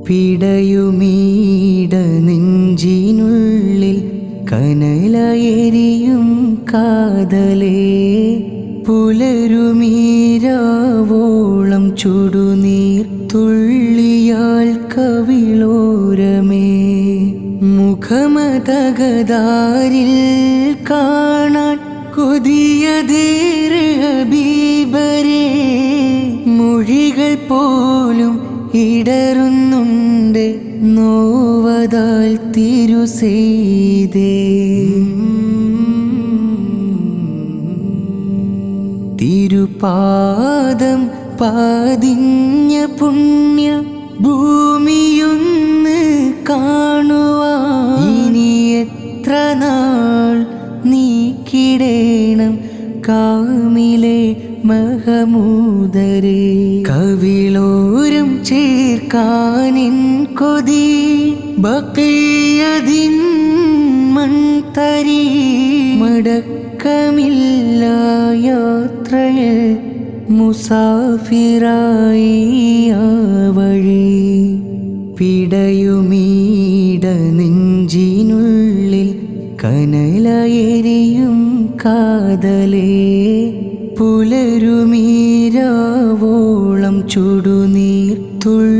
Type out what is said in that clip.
പിടയുമീട നെഞ്ചിനുള്ളിൽ കനലയെരിയും കാതലേ പുലരുമീരാവോളം ചുടുനീർ തുള്ളിയാൽ കവിളോരമേ മുഖമതകതാരിൽ കാണാൻ കൊതിയതേറെ ഹബീബരേ മൊഴികൾ പോലും ഇടറുന്നുണ്ട് നോവതാൽ തിരുസെയ്തേ തിരുപാദം പതിഞ്ഞ പുണ്യ ഭൂമിയൊന്ന് കാണുവാൻ ഇനി എത്ര നാൾ നീക്കിടേണം കാമിലെ മഹമൂദരേ കവിളോരം ചേർക്കാനിൻ കൊതി ബഖിയദിൻ മൺതരി മടക്കമില്ല യാത്രയിൽ മുസാഫിറായി ആ വഴി പിടയുമീട നെഞ്ചിനുള്ളിൽ കനലയെരിയും കാതലേ പുലരുമീരാവോളം ചുടുനീർ തുള്ളി